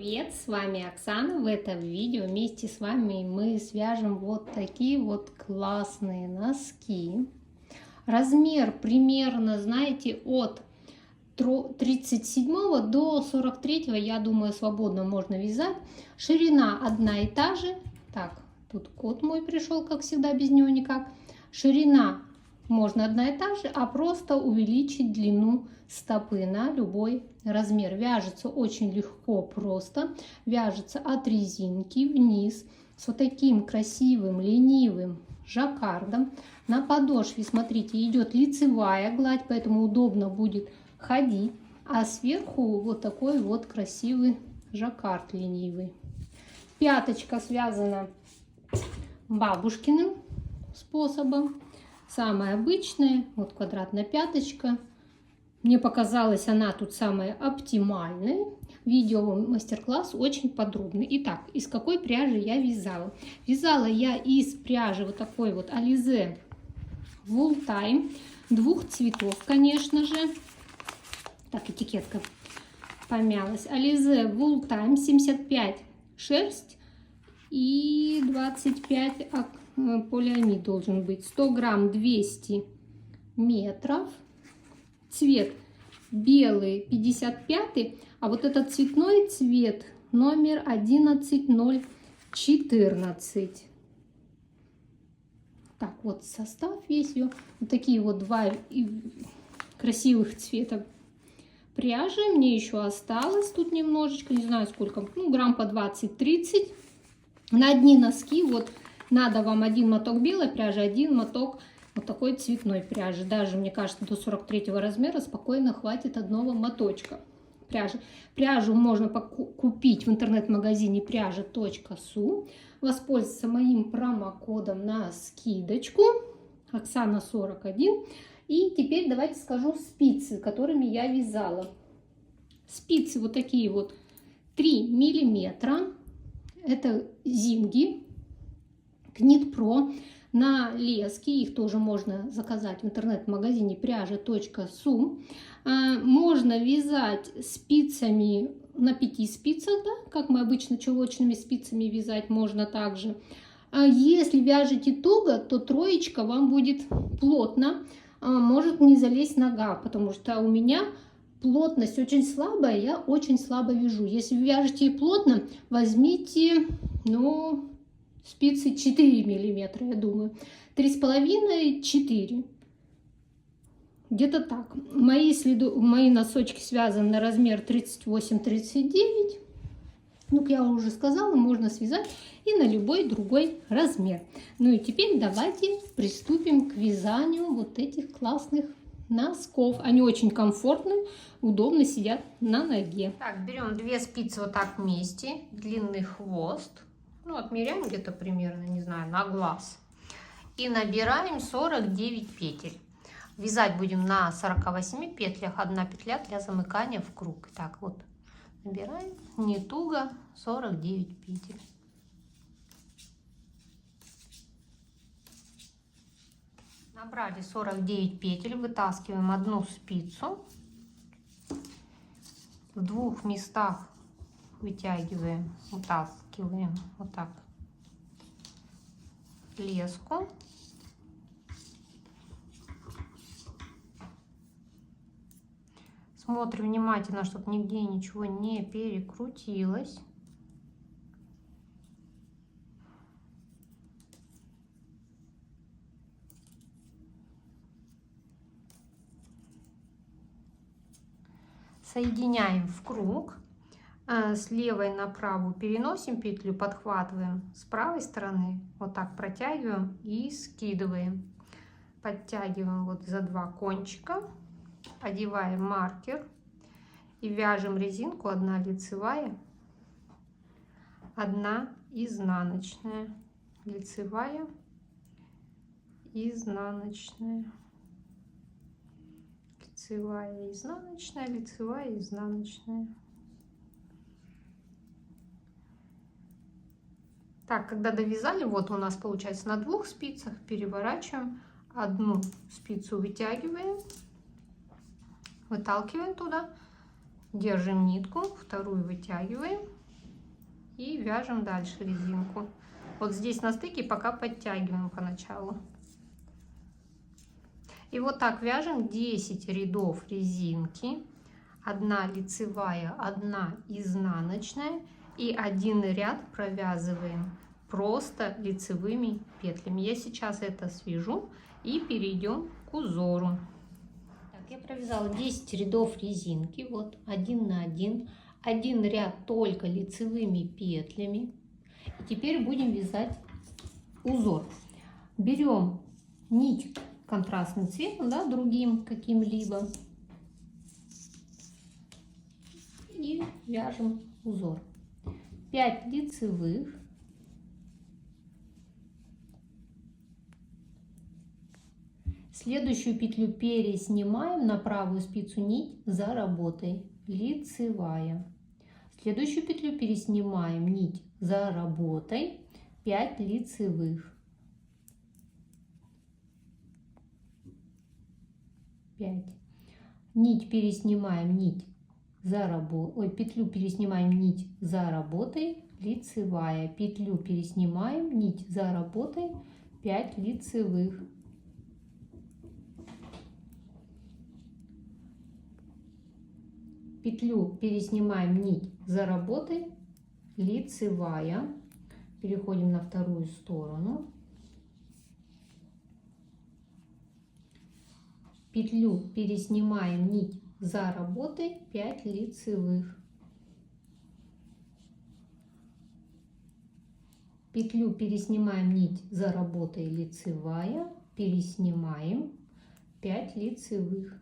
Привет, с вами Оксана. В этом видео вместе с вами мы свяжем вот такие вот классные носки. Размер примерно, знаете, от 37 до 43, я думаю, свободно можно вязать. Ширина одна и та же. Так, тут кот мой пришел, как всегда, без него никак. Ширина можно одна и та же, а просто увеличить длину стопы на любой размер. Вяжется очень легко, просто. Вяжется от резинки вниз с вот таким красивым ленивым жаккардом. На подошве, смотрите, идет лицевая гладь, поэтому удобно будет ходить. А сверху вот такой вот красивый жаккард ленивый. Пяточка связана бабушкиным способом. Самая обычная, вот квадратная пяточка. Мне показалась она тут самая оптимальная. Видео мастер-класс очень подробный. Итак, из какой пряжи я вязала? Вязала я из пряжи вот такой вот Alize Wool Time. Двух цветов, конечно же. Так, этикетка помялась. Alize Wool Time 75 шерсть и 25 полиамид должен быть. 100 грамм 200 метров. Цвет белый 55, а вот этот цветной цвет номер 11014. Так, вот состав весь ее. Вот такие вот два красивых цвета пряжи. Мне еще осталось тут немножечко, не знаю сколько, ну грамм по 20-30. На одни носки вот надо вам один моток белой пряжи, один моток вот такой цветной пряжи. Даже, мне кажется, до 43 размера спокойно хватит одного моточка пряжи. Пряжу можно купить в интернет-магазине пряжа.су. Воспользоваться моим промокодом на скидочку. Оксана 41. И теперь давайте скажу спицы, которыми я вязала. Спицы вот такие вот 3 миллиметра. Это зинги. Knit Pro на леске, их тоже можно заказать в интернет-магазине пряжа.су. Можно вязать спицами на 5 спицах, да, как мы обычно чулочными спицами вязать можно также. Если вяжете туго, то троечка вам будет плотно, может не залезть нога, потому что у меня плотность очень слабая, я очень слабо вяжу. Если вы вяжете плотно, возьмите, ну, спицы 4 миллиметра, я думаю, 3,5-4, где-то так. Мои носочки связаны на размер 38-39. Ну, как я уже сказала, можно связать и на любой другой размер. Ну и теперь давайте приступим к вязанию вот этих классных носков. Они очень комфортные, удобно сидят на ноге. Так, берем 2 спицы вот так вместе, длинный хвост. Ну, отмеряем где-то примерно, не знаю, на глаз. И набираем 49 петель. Вязать будем на 48 петлях. Одна петля для замыкания в круг. Так, вот набираем не туго 49 петель. Набрали 49 петель. Вытаскиваем одну спицу. В 2 местах вытягиваем, вытаскиваем вот так леску. Смотрим внимательно, чтобы нигде ничего не перекрутилось. Соединяем в круг. С левой на правую переносим петлю, подхватываем с правой стороны, вот так протягиваем и скидываем. Подтягиваем вот за 2 кончика, одеваем маркер и вяжем резинку 1 лицевая, 1 изнаночная, лицевая, изнаночная, лицевая, изнаночная, лицевая, изнаночная. Так, когда довязали, вот у нас получается на 2 спицах, переворачиваем, 1 спицу вытягиваем, выталкиваем туда, держим нитку, 2 вытягиваем, И вяжем дальше резинку. Вот здесь на стыке пока подтягиваем поначалу. И вот так вяжем 10 рядов резинки. 1 лицевая, 1 изнаночная и 1 ряд провязываем просто лицевыми петлями. Я сейчас это свяжу и перейдем к узору. Так, я провязала 10 рядов резинки, вот 1 на 1, 1 ряд только лицевыми петлями. И теперь будем вязать узор. Берем нить контрастным цветом, да, другим каким-либо, и вяжем узор. 5 лицевых, следующую петлю переснимаем на правую спицу нить за работой, лицевая. Следующую петлю переснимаем нить за работой, 5 лицевых, 5. Нить переснимаем, нить за работой, петлю переснимаем, нить за работой, лицевая, петлю переснимаем, нить за работой, 5 лицевых, петлю переснимаем, нить за работой, лицевая, переходим на вторую сторону, петлю переснимаем, нить за работой, 5 лицевых, петлю переснимаем, нить за работой, лицевая, переснимаем, 5 лицевых,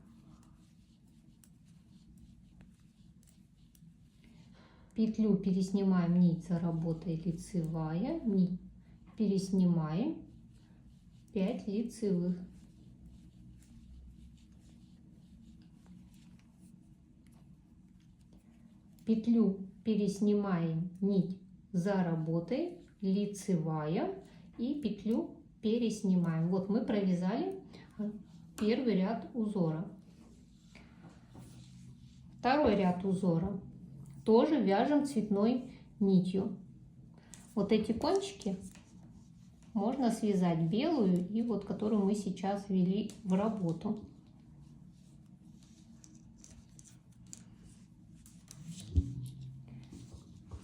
петлю переснимаем, нить за работой, лицевая, нить переснимаем, 5 лицевых, петлю переснимаем, нить за работой, лицевая, и петлю переснимаем. Вот мы провязали первый ряд узора. Второй ряд узора тоже вяжем цветной нитью. Вот эти кончики можно связать белую и вот которую мы сейчас ввели в работу.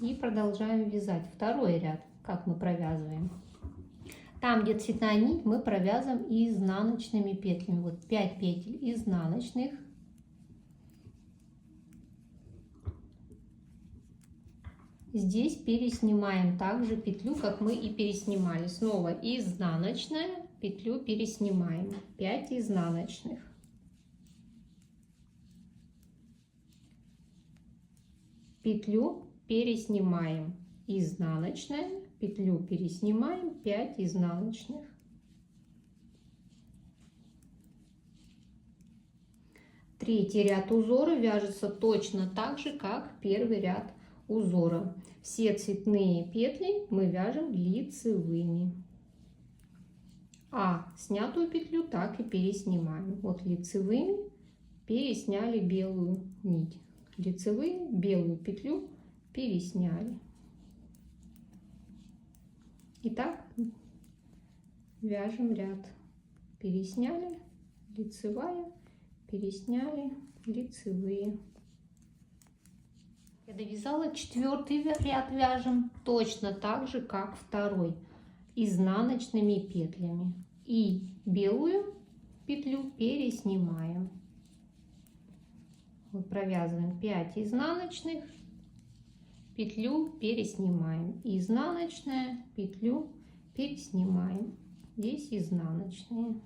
И продолжаем вязать второй ряд. Как мы провязываем? Там, где цветная нить, мы провязываем изнаночными петлями. Вот 5 петель изнаночных. Здесь переснимаем также петлю, как мы и переснимали. Снова изнаночная, петлю переснимаем. 5 изнаночных. Петлю переснимаем, изнаночная, петлю переснимаем, 5 изнаночных. Третий ряд узора вяжется точно так же, как первый ряд узора. Все цветные петли мы вяжем лицевыми, а снятую петлю так и переснимаем. Вот лицевыми пересняли белую нить, лицевые белую петлю пересняли. Итак, вяжем ряд. Пересняли, лицевая, пересняли, лицевые. Я довязала 4-й ряд, вяжем точно так же, как второй, изнаночными петлями. И белую петлю переснимаем. Вот провязываем 5 изнаночных, петлю переснимаем, изнаночная, петлю переснимаем. Здесь изнаночные.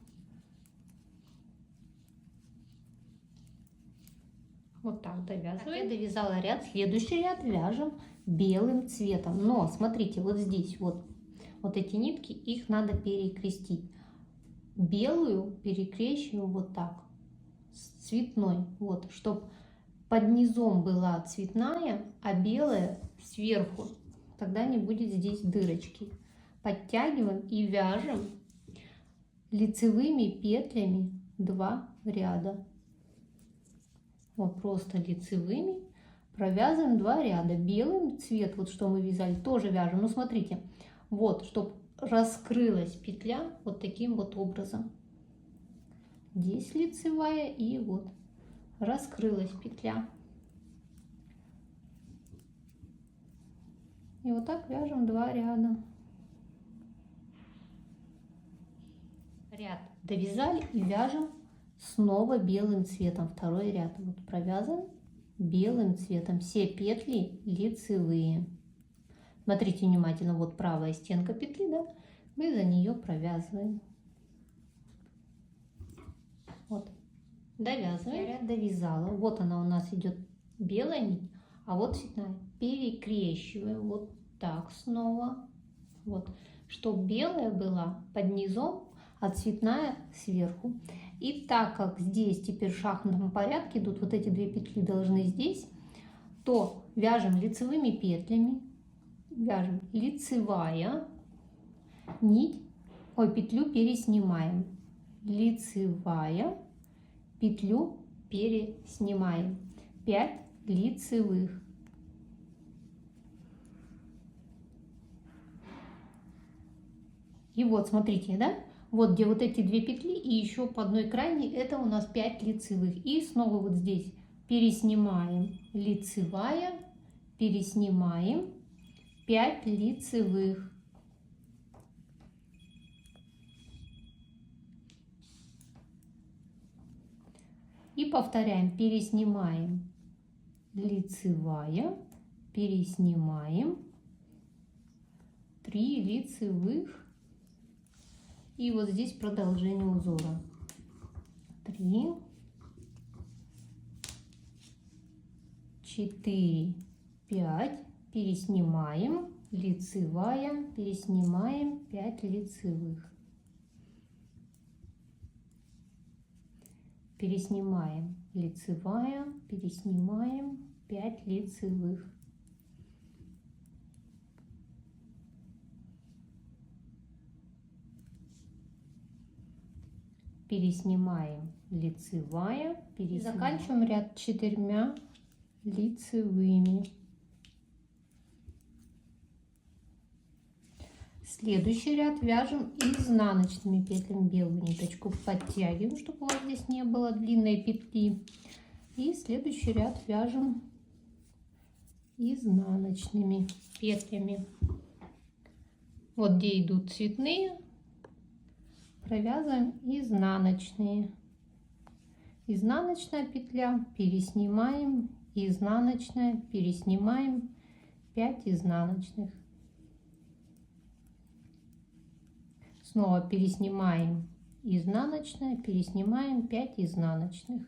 Вот так довязываем. Я довязала ряд. Следующий ряд вяжем белым цветом. Но смотрите, вот здесь вот эти нитки, их надо перекрестить. Белую перекрещиваю вот так с цветной, вот, чтобы под низом была цветная, а белая сверху. Тогда не будет здесь дырочки. Подтягиваем и вяжем лицевыми петлями 2 ряда. Вот просто лицевыми провязываем 2 ряда. Белым цвет, вот что мы вязали, тоже вяжем. Ну смотрите, вот, чтобы раскрылась петля вот таким вот образом. Здесь лицевая и вот раскрылась петля. И вот так вяжем 2 ряда. Ряд довязали и вяжем снова белым цветом. Второй ряд вот провязан белым цветом. Все петли лицевые. Смотрите внимательно, вот правая стенка петли, да, мы за нее провязываем. Вот, довязываем. Ряд довязала. Вот она у нас идет белая нить, а вот цветная. Перекрещиваем вот так снова. Вот, чтобы белая была под низом, а цветная сверху. И так как здесь теперь в шахматном порядке идут вот эти 2 петли должны здесь, то вяжем лицевыми петлями, вяжем лицевая нить, петлю переснимаем, лицевая, петлю переснимаем, 5 лицевых. И вот смотрите, да? Вот где вот эти 2 петли и еще по одной крайней, это у нас 5 лицевых. И снова вот здесь переснимаем, лицевая, переснимаем, 5 лицевых. И повторяем, переснимаем, лицевая, переснимаем, 3 лицевых. И вот здесь продолжение узора. 3, 4, 5, переснимаем, лицевая, переснимаем, 5 лицевых. Переснимаем, лицевая, переснимаем, 5 лицевых. Переснимаем, лицевая, переснимаем. Заканчиваем ряд 4 лицевыми. Следующий ряд вяжем изнаночными петлями. Белую ниточку подтягиваем, чтобы у вас здесь не было длинной петли. И следующий ряд вяжем изнаночными петлями. Вот где идут цветные, провязываем изнаночные. Изнаночная петля, переснимаем, изнаночная, переснимаем, 5 изнаночных. Снова переснимаем, изнаночная, переснимаем, 5 изнаночных.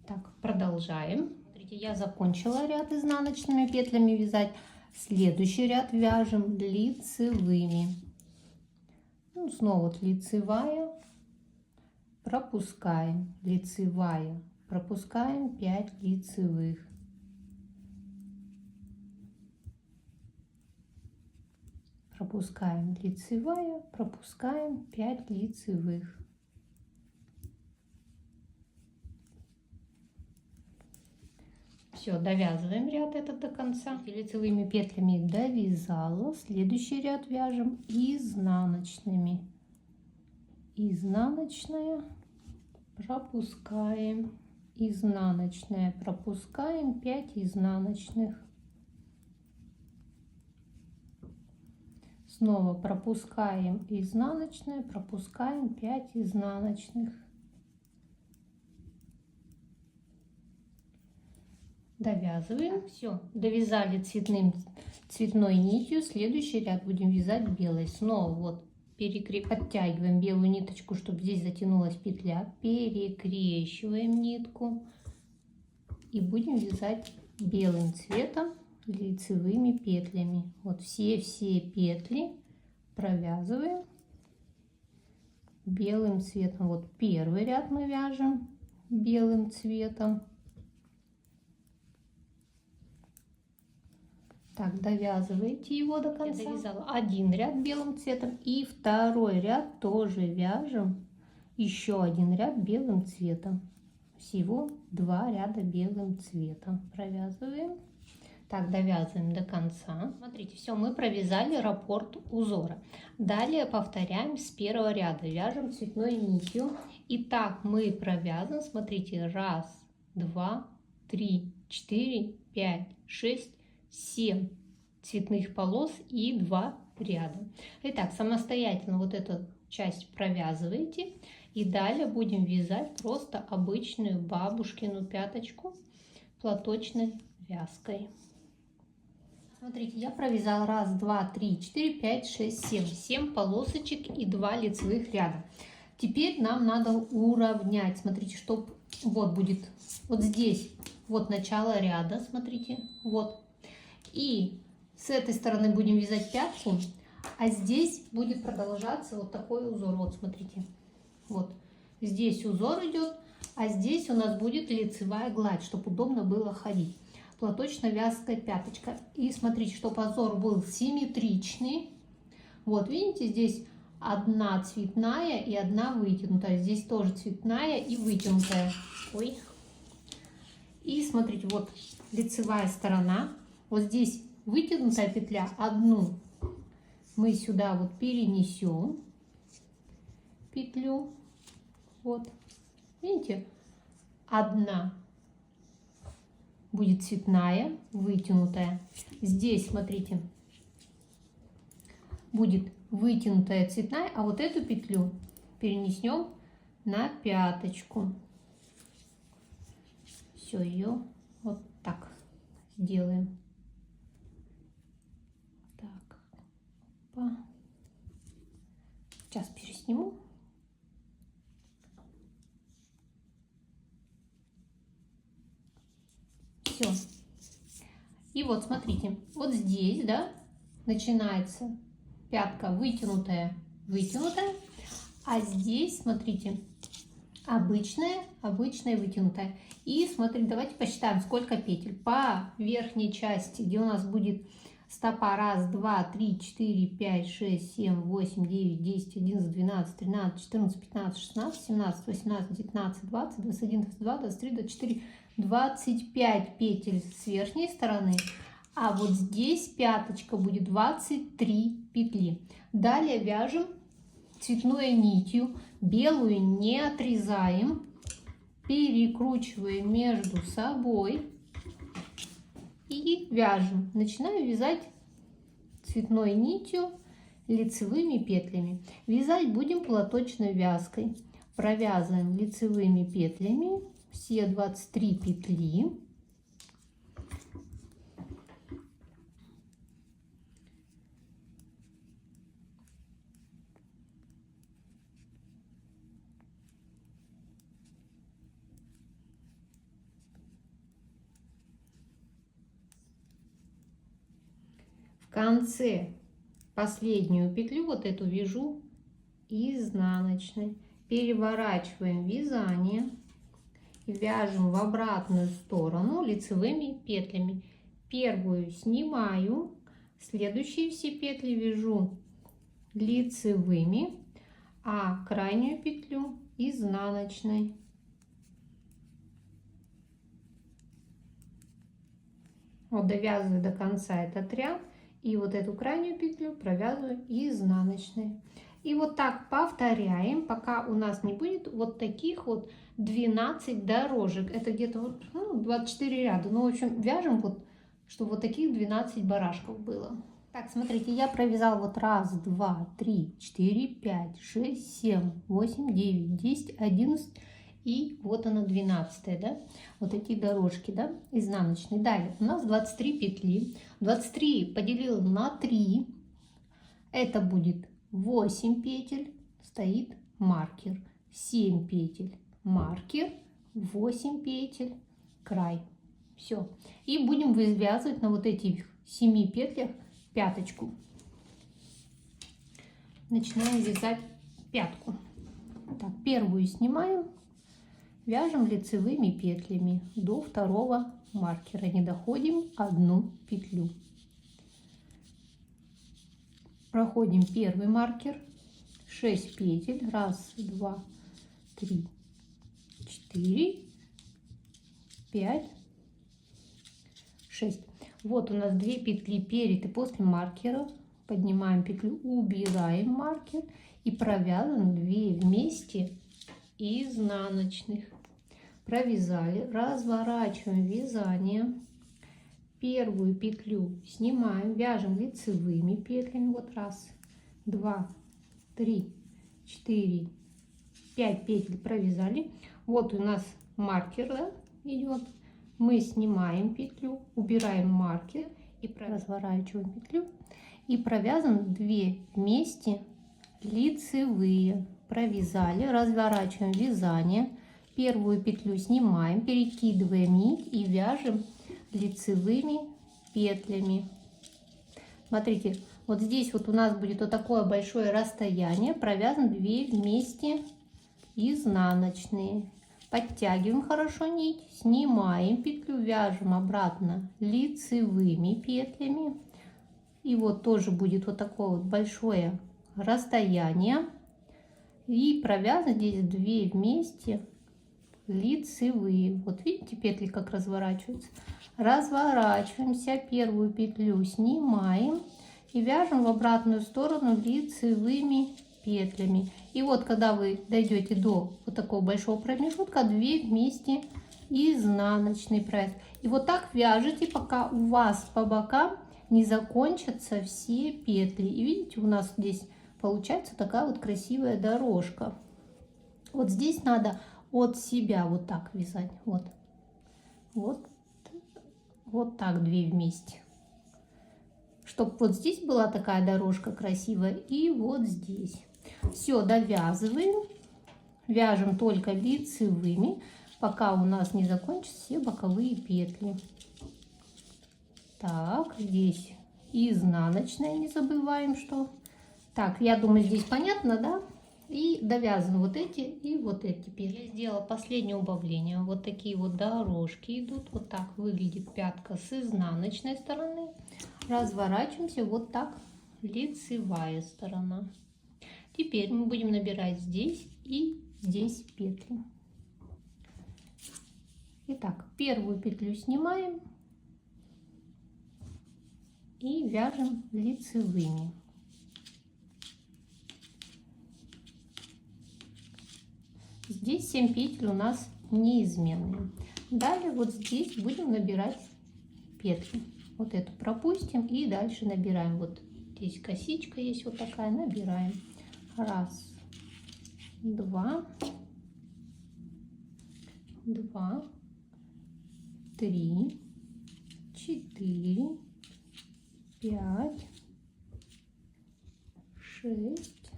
Так, продолжаем. Смотрите, я закончила ряд изнаночными петлями вязать. Следующий ряд вяжем лицевыми. Ну, снова вот лицевая, пропускаем, лицевая, пропускаем, 5 лицевых. Пропускаем, лицевая, пропускаем, 5 лицевых. Все, довязываем ряд этот до конца. Лицевыми петлями довязала. Следующий ряд вяжем изнаночными. Изнаночная, пропускаем, изнаночная, пропускаем, 5 изнаночных. Снова пропускаем, изнаночная, пропускаем, 5 изнаночных. Довязываем. Все, довязали цветной нитью. Следующий ряд будем вязать белой. Снова вот подтягиваем белую ниточку, чтобы здесь затянулась петля, перекрещиваем нитку и будем вязать белым цветом лицевыми петлями. Вот все петли провязываем белым цветом. Вот первый ряд мы вяжем белым цветом. Так, довязывайте его до конца. Я довязала один ряд белым цветом и второй ряд тоже вяжем еще один ряд белым цветом. Всего 2 ряда белым цветом провязываем. Так, довязываем до конца. Смотрите, все, мы провязали раппорт узора. Далее повторяем с первого ряда. Вяжем цветной нитью. И так мы провязываем, смотрите, 1, 2, 3, 4, 5, 6, 7 цветных полос и 2 ряда. Итак, самостоятельно вот эту часть провязываете. И далее будем вязать просто обычную бабушкину пяточку платочной вязкой. Смотрите, я провязала 1, 2, 3, 4, 5, 6, 7. 7 полосочек и 2 лицевых ряда. Теперь нам надо уравнять. Смотрите, чтобы вот будет вот здесь вот начало ряда. Смотрите, вот. И с этой стороны будем вязать пятку, а здесь будет продолжаться вот такой узор. Вот, смотрите. Вот здесь узор идет, а здесь у нас будет лицевая гладь, чтобы удобно было ходить. Платочно-вязкая пяточка. И смотрите, чтобы узор был симметричный. Вот, видите, здесь одна цветная и одна вытянутая. Здесь тоже цветная и вытянутая. Ой. И смотрите, вот лицевая сторона. Вот здесь вытянутая петля, одну мы сюда вот перенесем петлю. Вот, видите, одна будет цветная, вытянутая. Здесь, смотрите, будет вытянутая цветная, а вот эту петлю перенесем на пяточку. Все, ее вот так сделаем. Так, опа. Сейчас пересниму. Все. И вот смотрите, вот здесь, да, начинается пятка вытянутая, вытянутая, а здесь, смотрите, обычная, обычная вытянутая. И смотрите, давайте посчитаем, сколько петель. По верхней части, где у нас будет стопа 1, 2, 3, 4, 5, 6, 7, 8, 9, 10, 11, 12, 13, 14, 15, 16, 17, 18, 19, 20, 21, 22, 23, 24, 25 петель с верхней стороны, а вот здесь пяточка будет 23 петли. Далее вяжем цветной нитью, белую не отрезаем, перекручиваем между собой и вяжем. Начинаю вязать цветной нитью лицевыми петлями. Вязать будем платочной вязкой. Провязываем лицевыми петлями все 23 петли. В конце последнюю петлю, вот эту, вяжу изнаночной. Переворачиваем вязание и вяжем в обратную сторону лицевыми петлями. Первую снимаю, следующие все петли вяжу лицевыми, а крайнюю петлю изнаночной. Вот довязываю до конца этот ряд. И вот эту крайнюю петлю провязываю изнаночной. И вот так повторяем, пока у нас не будет вот таких вот 12 дорожек. Это где-то вот 24 ряда. Ну, в общем, вяжем вот, чтобы вот таких 12 барашков было. Так, смотрите, я провязала вот 1, 2, 3, 4, 5, 6, 7, 8, 9, 10, 11. И вот она 12, да, вот эти дорожки, да, изнаночные. Далее у нас 23 петли, 23 поделила на 3, это будет 8 петель, стоит маркер, 7 петель, маркер, 8 петель, край. Все. И будем вывязывать на вот этих 7 петлях пяточку. Начинаем вязать пятку. Так, первую снимаем. Вяжем лицевыми петлями до второго маркера, не доходим одну петлю. Проходим первый маркер, 6 петель, 1, 2, 3, 4, 5, 6. Вот у нас 2 петли перед и после маркера. Поднимаем петлю, убираем маркер и провязываем 2 вместе изнаночных. Провязали, разворачиваем вязание. Первую петлю снимаем, вяжем лицевыми петлями. Вот раз, 2, 3, 4, 5 петель провязали. Вот у нас маркер, да, идет. Мы снимаем петлю, убираем маркер и разворачиваем петлю и провязываем 2 вместе лицевые. Провязали, разворачиваем вязание. Первую петлю снимаем, перекидываем нить и вяжем лицевыми петлями. Смотрите, вот здесь вот у нас будет вот такое большое расстояние. Провязан 2 вместе изнаночные. Подтягиваем хорошо нить, снимаем петлю, вяжем обратно лицевыми петлями. И вот тоже будет вот такое вот большое расстояние. И провязаны здесь 2 вместе лицевые. Вот видите, петли как разворачиваются. Разворачиваемся, первую петлю снимаем и вяжем в обратную сторону лицевыми петлями. И вот когда вы дойдете до вот такого большого промежутка, 2 вместе изнаночный провяз. И вот так вяжите, пока у вас по бокам не закончатся все петли. И видите, у нас здесь получается такая вот красивая дорожка. Вот здесь надо от себя вот так вязать. Вот так 2 вместе. Чтобы вот здесь была такая дорожка красивая. И вот здесь. Все, довязываем. Вяжем только лицевыми, пока у нас не закончатся все боковые петли. Так, здесь изнаночная, не забываем, что. Так, я думаю, здесь понятно, да? И довязаны вот эти и вот эти петли. Я сделала последнее убавление. Вот такие вот дорожки идут. Вот так выглядит пятка с изнаночной стороны. Разворачиваемся вот так, лицевая сторона. Теперь мы будем набирать здесь и здесь петли. Итак, первую петлю снимаем и вяжем лицевыми. Здесь 7 петель у нас неизменные. Далее вот здесь будем набирать петли. Вот эту пропустим и дальше набираем. Вот здесь косичка есть вот такая, набираем. Раз, 2, 3, 4, 5, 6,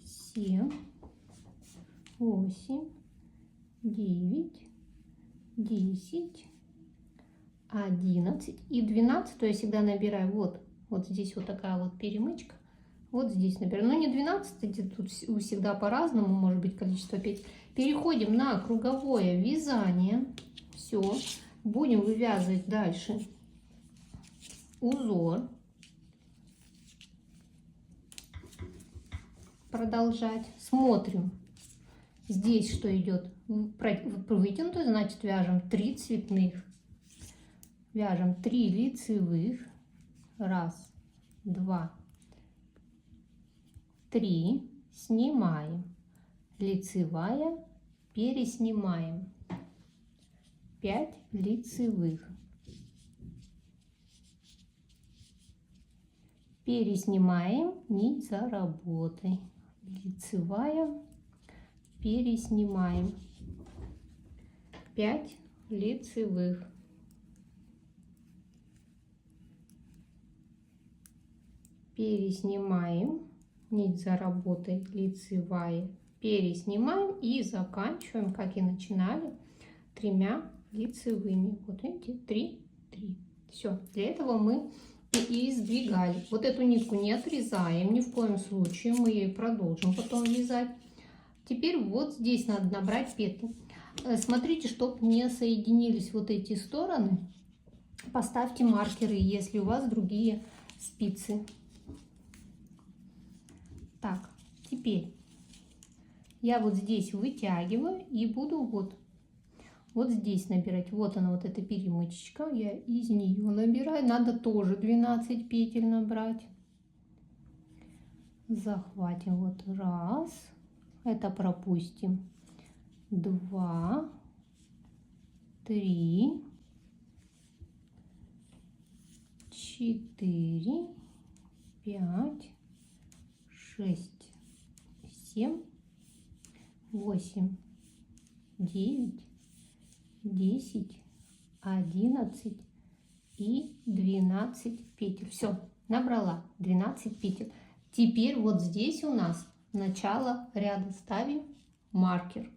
7, 8, 9, 10, 11 и 12. То я всегда набираю вот здесь вот такая вот перемычка. Вот здесь набираю. Но не 12, тут всегда по-разному может быть количество петель. Переходим на круговое вязание. Все. Будем вывязывать дальше узор. Продолжать. Смотрим. Здесь что идет? Вытянутый, значит вяжем 3 цветных. Вяжем 3 лицевых. Раз, 2, 3. Снимаем. Лицевая, переснимаем. 5 лицевых. Переснимаем нить за работой. Лицевая, переснимаем. 5 лицевых. Переснимаем нить за работой, лицевая, переснимаем и заканчиваем, как и начинали, 3 лицевыми. Вот видите, 3, 3. Все, для этого мы и сдвигали. Вот эту нитку не отрезаем ни в коем случае, мы ее продолжим потом вязать. Теперь вот здесь надо набрать петли. Смотрите, чтобы не соединились вот эти стороны, поставьте маркеры, если у вас другие спицы. Так, теперь Я вот здесь вытягиваю и буду вот здесь набирать. Вот она, вот эта перемычечка. Я из нее набираю. Надо тоже 12 петель набрать. Захватим вот раз. Это пропустим. 2, 3, 4, 5, 6, 7, 8, 9, 10, 11 и 12 петель. Все, набрала 12 петель. Теперь вот здесь у нас начало ряда. Ставим маркер.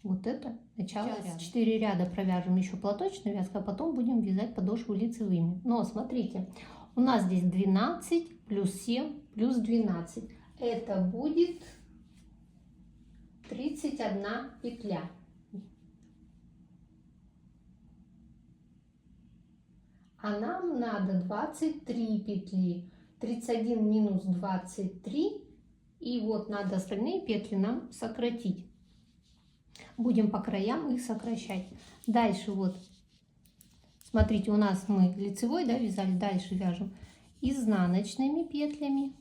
Вот это начало ряда. 4 ряда провяжем еще платочной вязкой, а потом будем вязать подошву лицевыми. Но смотрите, у нас здесь 12 плюс 7 плюс 12. Это будет 31 петля. А нам надо 23 петли. 31 минус 23. И вот надо остальные петли нам сократить. Будем по краям их сокращать. Дальше вот, смотрите, у нас мы лицевой, да, вязали. Дальше вяжем изнаночными петлями.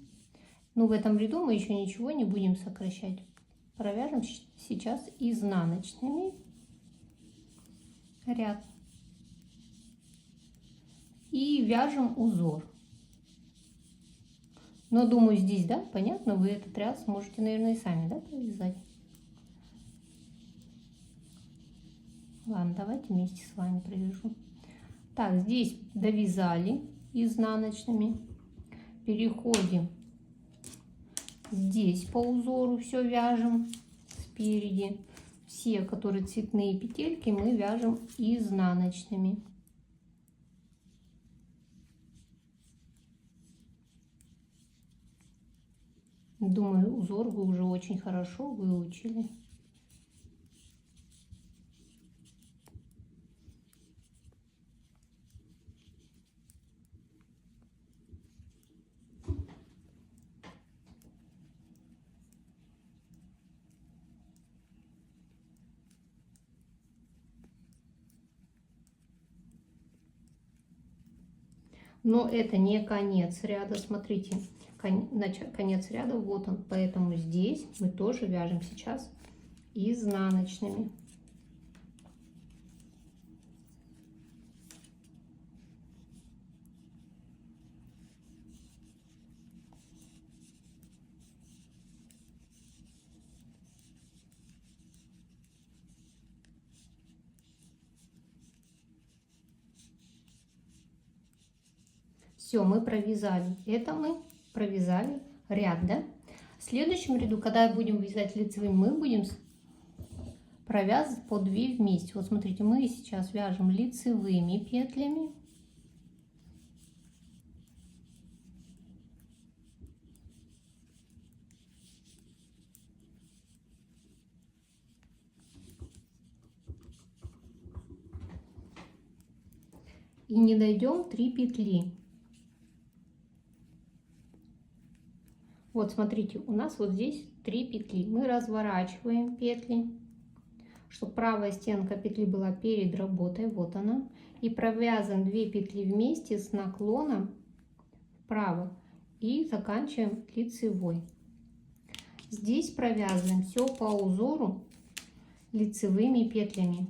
Но в этом ряду мы еще ничего не будем сокращать. Провяжем сейчас изнаночными ряд. И вяжем узор. Но думаю, здесь, да, понятно, вы этот ряд сможете, наверное, и сами, да, провязать. Ладно, давайте вместе с вами провяжу. Так, здесь довязали изнаночными. Переходим. Здесь по узору все вяжем спереди. Все, которые цветные петельки, мы вяжем изнаночными. Думаю, узор вы уже очень хорошо выучили. Но это не конец ряда, смотрите, конец ряда, вот он, поэтому здесь мы тоже вяжем сейчас изнаночными. Все, мы провязали. Это мы провязали ряд, да? В следующем ряду, когда будем вязать лицевым, мы будем провязывать по 2 вместе. Вот смотрите, мы сейчас вяжем лицевыми петлями. И не дойдем 3 петли. Вот смотрите, у нас вот здесь 3 петли. Мы разворачиваем петли, чтобы правая стенка петли была перед работой. Вот она. И провязываем 2 петли вместе с наклоном вправо. И заканчиваем лицевой. Здесь провязываем все по узору лицевыми петлями.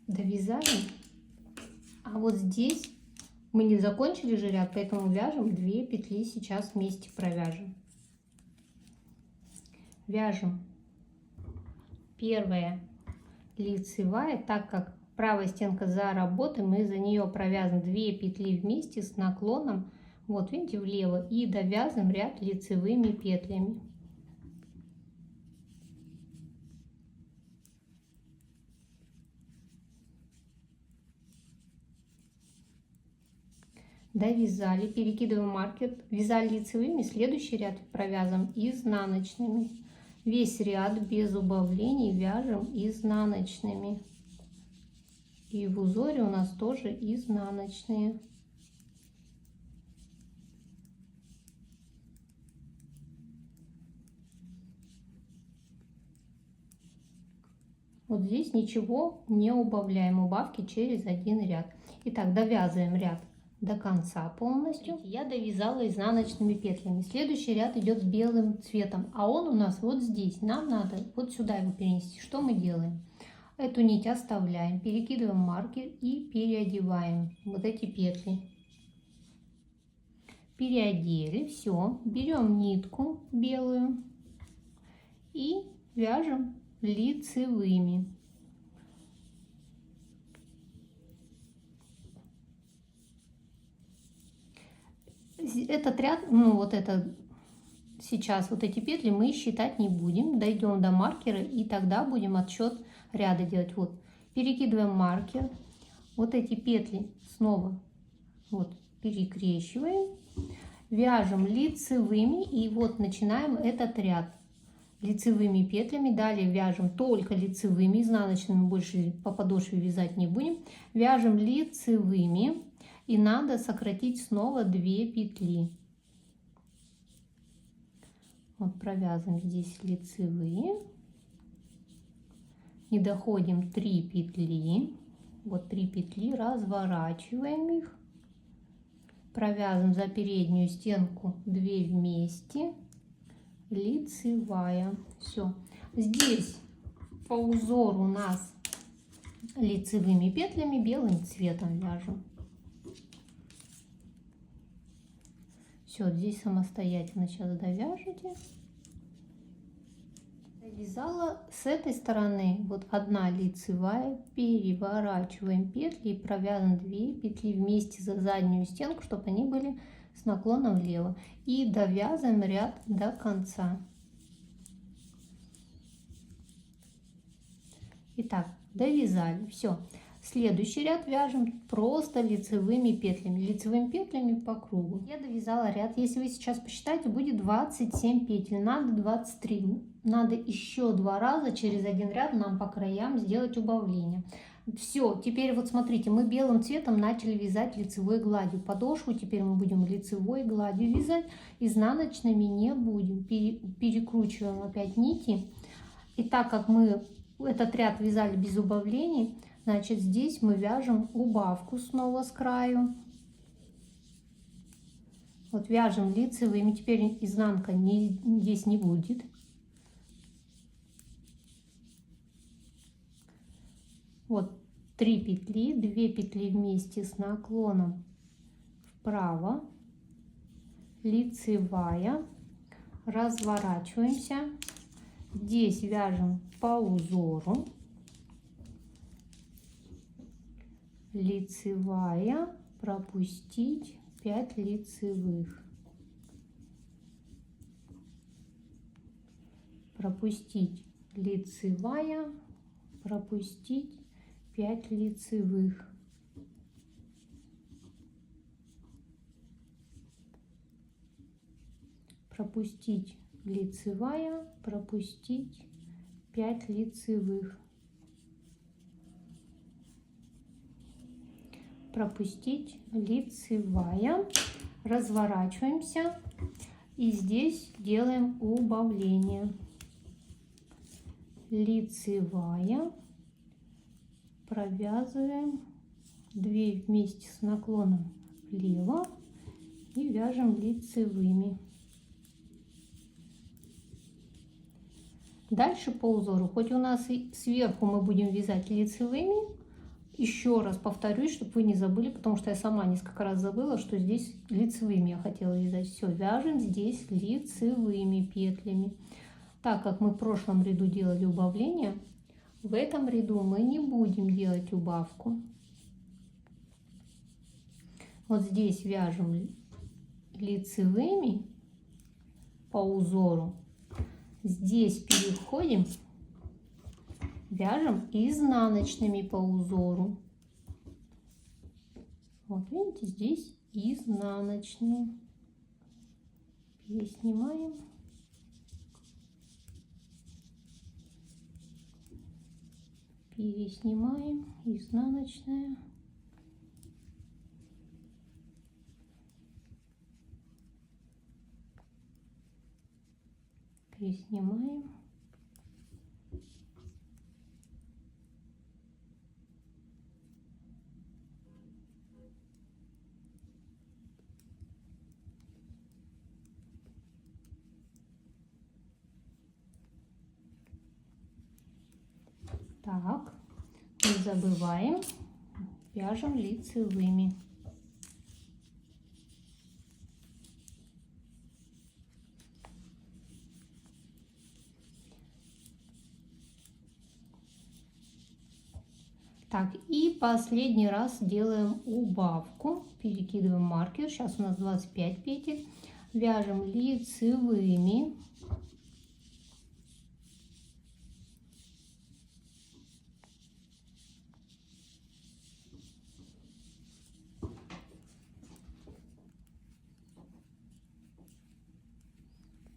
Довязали, а вот здесь мы не закончили же ряд, поэтому вяжем 2 петли, сейчас вместе провяжем. Вяжем первая лицевая, так как правая стенка за работой, мы за нее провязываем 2 петли вместе с наклоном, вот видите, влево, и довязываем ряд лицевыми петлями. Довязали, перекидываем маркер, вязали лицевыми, следующий ряд провязываем изнаночными. Весь ряд без убавлений вяжем изнаночными. И в узоре у нас тоже изнаночные. Вот здесь ничего не убавляем, убавки через один ряд. Итак, довязываем ряд до конца полностью. Я довязала изнаночными петлями. Следующий ряд идет с белым цветом, а он у нас вот здесь. Нам надо вот сюда его перенести. Что мы делаем? Эту нить оставляем, перекидываем маркер и переодеваем вот эти петли. Переодели, все. Берем нитку белую и вяжем лицевыми. Этот ряд, ну вот это сейчас, вот эти петли мы считать не будем. Дойдем до маркера и тогда будем отсчет ряда делать. Вот, перекидываем маркер. Вот эти петли снова вот перекрещиваем. Вяжем лицевыми и вот начинаем этот ряд лицевыми петлями. Далее вяжем только лицевыми, изнаночными больше по подошве вязать не будем. Вяжем лицевыми и надо сократить снова 2 петли. Вот провязываем здесь лицевые, не доходим 3 петли, вот 3 петли, разворачиваем их, провязываем за переднюю стенку 2 вместе, лицевая. Все. Здесь по узору у нас лицевыми петлями белым цветом вяжем. Все, здесь самостоятельно сейчас довяжете. Довязала с этой стороны вот одна лицевая, переворачиваем петли и провязываем 2 петли вместе за заднюю стенку, чтобы они были с наклоном влево, и довязываем ряд до конца. Итак, довязали, все. Следующий ряд вяжем просто лицевыми петлями по кругу. Я довязала ряд, если вы сейчас посчитаете, будет 27 петель, надо 23. Надо еще 2 раза через один ряд нам по краям сделать убавление. Все, теперь вот смотрите, мы белым цветом начали вязать лицевой гладью. Подошву теперь мы будем лицевой гладью вязать, изнаночными не будем. Перекручиваем опять нити. И так как мы этот ряд вязали без убавлений, значит, здесь мы вяжем убавку снова с краю. Вот вяжем лицевыми, теперь изнанка здесь не будет. Вот 3 петли, 2 петли вместе с наклоном вправо, лицевая, разворачиваемся. Здесь вяжем по узору. Лицевая, пропустить 5 лицевых, пропустить лицевая, пропустить 5 лицевых, пропустить лицевая, пропустить 5 лицевых, пропустить лицевая, разворачиваемся и здесь делаем убавление. Лицевая, провязываем 2 вместе с наклоном влево и вяжем лицевыми. Дальше по узору, хоть у нас и сверху мы будем вязать лицевыми, еще раз повторюсь, чтобы вы не забыли, потому что я сама несколько раз забыла, что здесь лицевыми я хотела вязать. Все, вяжем здесь лицевыми петлями. Так как мы в прошлом ряду делали убавление, В этом ряду мы не будем делать убавку. Вот здесь вяжем лицевыми по узору. Здесь переходим, вяжем изнаночными по узору. Вот видите, здесь изнаночные. Переснимаем. Переснимаем, изнаночная. Переснимаем. Так, не забываем, вяжем лицевыми. Так, и последний раз делаем убавку, перекидываем маркер, сейчас у нас 25 петель, вяжем лицевыми.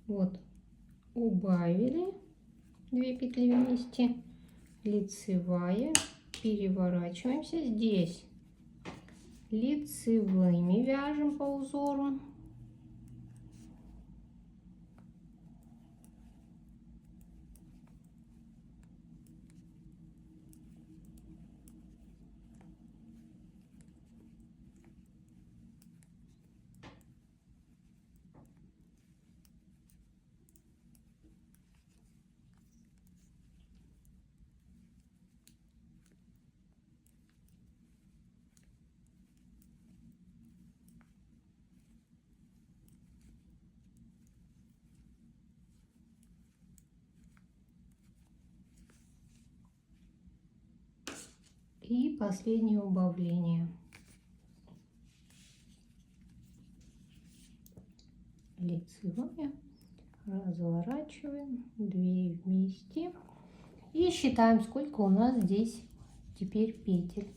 Вот, убавили 2 петли вместе, лицевая, переворачиваемся, здесь лицевыми вяжем по узору. И последнее убавление. Лицевая, разворачиваем, 2 вместе и считаем, сколько у нас здесь теперь петель.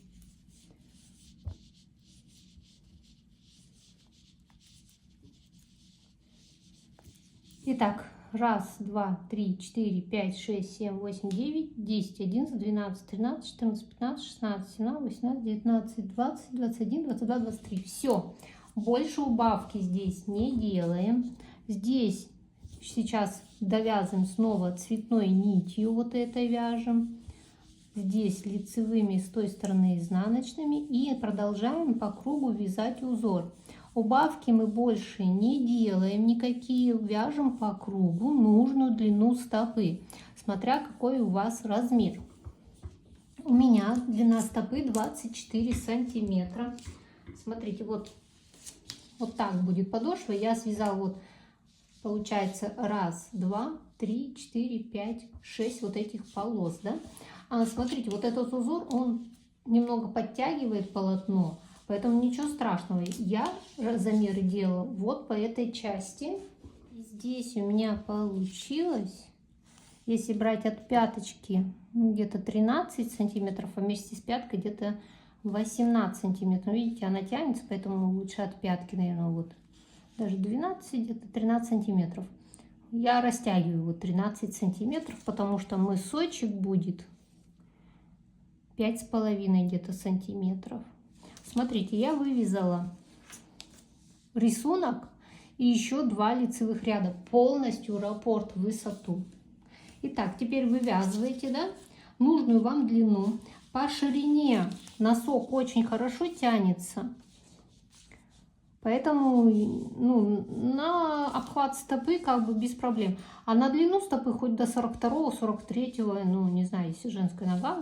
Итак, 1, 2, 3, 4, 5, 6, 7, 8, 9, 10, 11, 12, 13, 14, 15, 16, 17, 18, 19, 20, 21, 22, 23. Все. Больше убавки здесь не делаем. Здесь сейчас довязываем снова цветной нитью, вот это вяжем. Здесь лицевыми, с той стороны изнаночными. И продолжаем по кругу вязать узор. Убавки мы больше не делаем никакие, вяжем по кругу нужную длину стопы, смотря какой у вас размер. У меня длина стопы 24 сантиметра. Смотрите, вот так будет подошва. Я связала, вот получается 1, 2, 3, 4, 5, 6 вот этих полос, да? Смотрите, вот этот узор, он немного подтягивает полотно. Поэтому ничего страшного. Я замеры делала вот по этой части. Здесь у меня получилось, если брать от пяточки, где-то 13 сантиметров, а вместе с пяткой где-то 18 сантиметров. Видите, она тянется, поэтому лучше от пятки, наверное, вот. Даже 12, где-то 13 сантиметров. Я растягиваю вот 13 сантиметров, потому что мысочек будет 5,5 где-то сантиметров. Смотрите, я вывязала рисунок и еще 2 лицевых ряда, полностью раппорт в высоту. Итак, теперь вывязываете, да, нужную вам длину. По ширине носок очень хорошо тянется, поэтому на обхват стопы как бы без проблем. А на длину стопы хоть до 42-го, 43-го, не знаю, если женская нога,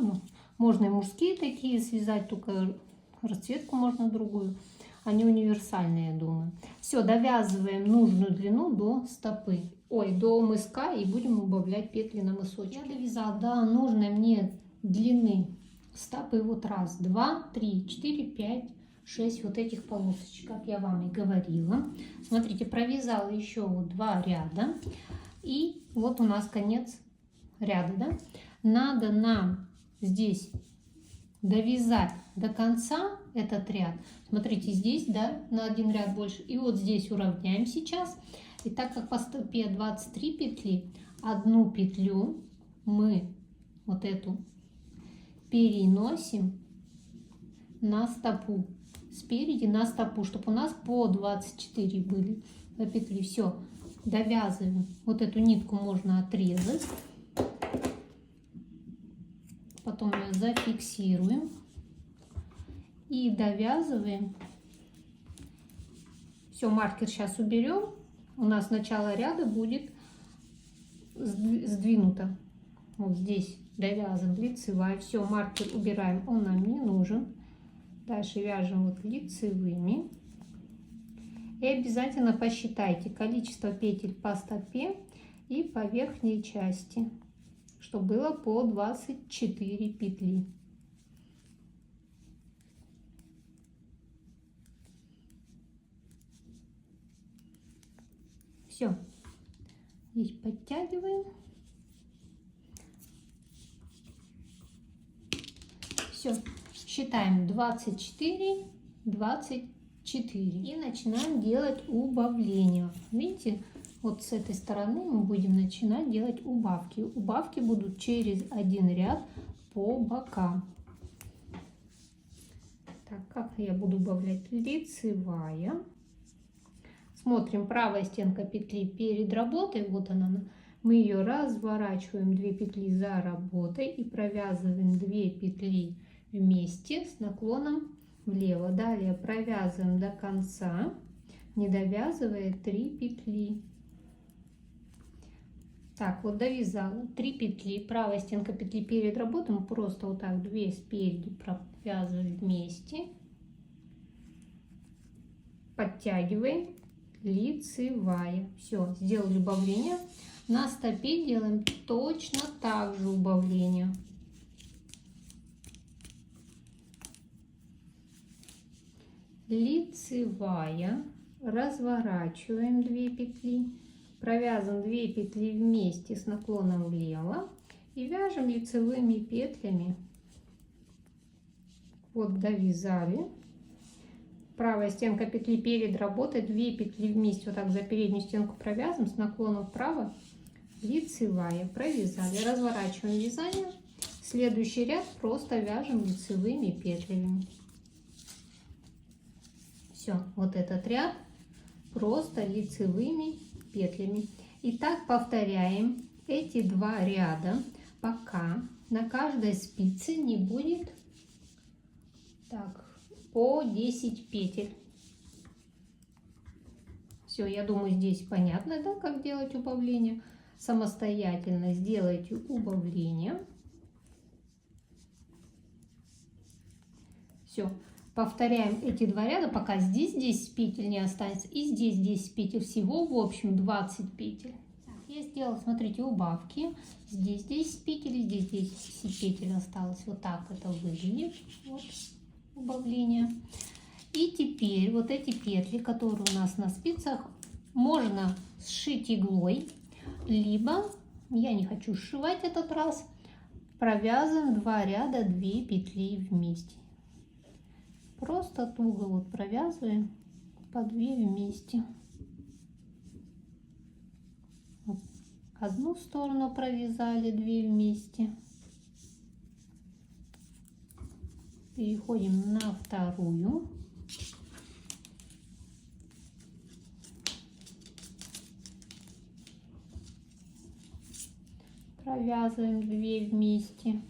можно и мужские такие связать, только расцветку можно другую. Они универсальные, я думаю. Все, довязываем нужную длину до стопы. до мыска и будем убавлять петли на мысочке. Я довязала до нужной мне длины стопы вот 1, 2, 3, 4, 5, 6 вот этих полосочек, как я вам и говорила. Смотрите, провязала еще вот 2 ряда. И вот у нас конец ряда, да? Надо нам здесь довязать до конца этот ряд. Смотрите, здесь, да, на 1 ряд больше. И вот здесь уравняем сейчас. И так как по стопе 23 петли, 1 петлю мы вот эту переносим на стопу. Спереди на стопу, чтобы у нас по 24 были петли. Все, довязываем. Вот эту нитку можно отрезать. Потом ее зафиксируем. И довязываем. Все, маркер сейчас уберем. У нас начало ряда будет сдвинуто. Вот здесь довязан лицевая. Все, маркер убираем, он нам не нужен. Дальше вяжем вот лицевыми. И обязательно посчитайте количество петель по стопе и по верхней части, чтобы было по 24 петли. Все, здесь подтягиваем. Все, считаем 24, 24 и начинаем делать убавление. Видите, вот с этой стороны мы будем начинать делать убавки. Убавки будут через 1 ряд по бокам. Так, как я буду убавлять? Лицевая. Смотрим, правая стенка петли перед работой, вот она, мы ее разворачиваем 2 петли за работой и провязываем 2 петли вместе с наклоном влево. Далее провязываем до конца, не довязывая 3 петли. Так, вот довязала 3 петли, правая стенка петли перед работой, мы просто вот так 2 спереди провязываем вместе, подтягиваем. Лицевая. Все, сделали убавление. На стопе делаем точно так же убавление. Лицевая. Разворачиваем 2 петли. Провязываем 2 петли вместе с наклоном влево. И вяжем лицевыми петлями. Вот довязали. Правая стенка петли перед работой, 2 петли вместе вот так за переднюю стенку провязываем с наклоном вправо, лицевая, провязали, разворачиваем вязание, следующий ряд просто вяжем лицевыми петлями. Все, вот этот ряд просто лицевыми петлями. И так повторяем эти 2 ряда, пока на каждой спице не будет так по 10 петель. Все, я думаю, здесь понятно, да, как делать убавление. Самостоятельно сделайте убавление. Все, повторяем эти 2 ряда, пока здесь 10 петель не останется, и здесь 10 петель, всего в общем 20 петель. Так, я сделала, смотрите, убавки. Здесь 10 петель, здесь 10 петель осталось. Вот так это выглядит. Вот. Убавление. И теперь вот эти петли, которые у нас на спицах, можно сшить иглой, либо, я не хочу сшивать этот раз, провязываем 2 ряда 2 петли вместе. Просто туго вот провязываем по 2 вместе. Вот. Одну сторону провязали 2 вместе. Переходим на вторую. Провязываем 2 вместе.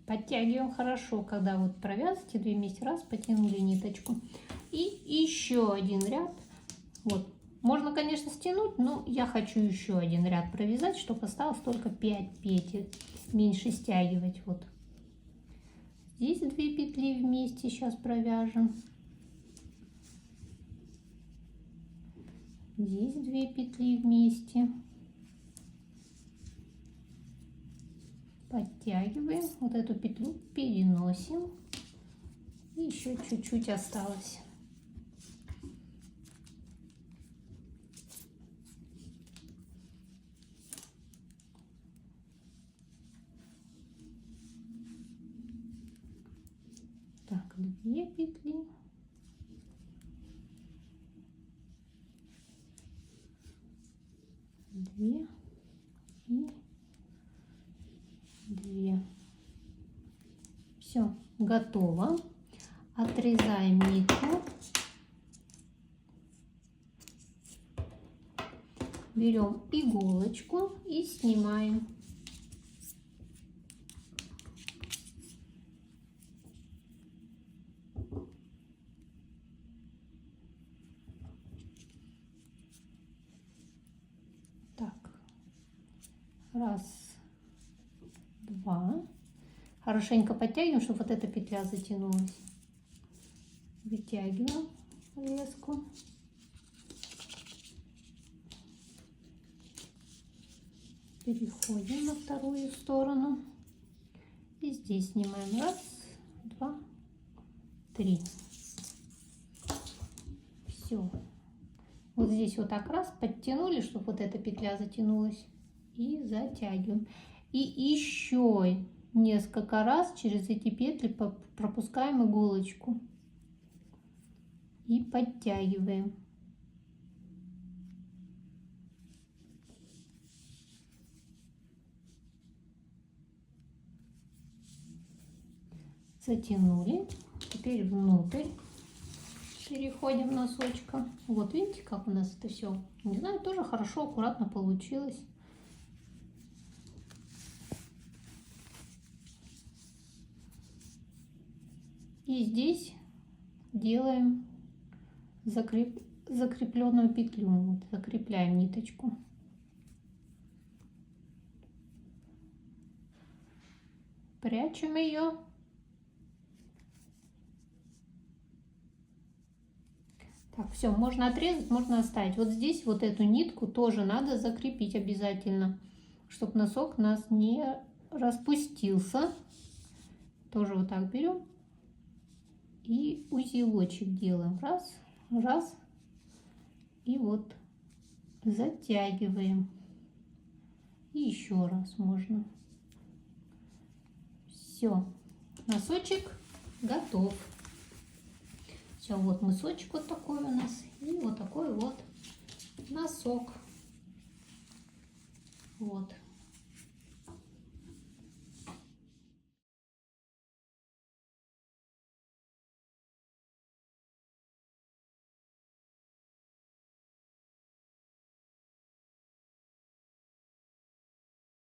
Подтягиваем хорошо, когда вот провязываете 2 вместе, раз, потянули ниточку. И еще 1 ряд. Вот Можно, конечно, стянуть, но я хочу еще один ряд провязать, чтобы осталось только 5 петель. Меньше стягивать. Вот. Здесь 2 петли вместе сейчас провяжем. Здесь 2 петли вместе. Подтягиваем. Вот эту петлю переносим. И еще чуть-чуть осталось. Так, 2 петли. 2 и 2. Все, готово. Отрезаем нитку. Берем иголочку и снимаем. Так, раз, два. Хорошенько подтягиваем, чтобы вот эта петля затянулась. Вытягиваем леску. Переходим на вторую сторону. И здесь снимаем. Раз, два, три. Все. Вот здесь вот так раз подтянули, чтобы вот эта петля затянулась. И затягиваем. И еще несколько раз через эти петли пропускаем иголочку. И подтягиваем. Затянули. Теперь внутрь переходим носочком. Вот видите, как у нас это все, не знаю, тоже хорошо, аккуратно получилось. И здесь делаем закрепленную петлю. Вот, закрепляем ниточку. Прячем ее. Так, все, можно отрезать, можно оставить. Вот здесь вот эту нитку тоже надо закрепить обязательно, чтобы носок у нас не распустился. Тоже вот так берем и узелочек делаем. Раз, раз. И вот затягиваем. И еще раз можно. Все, носочек готов. Все, вот мысочек вот такой у нас. И вот такой вот носок.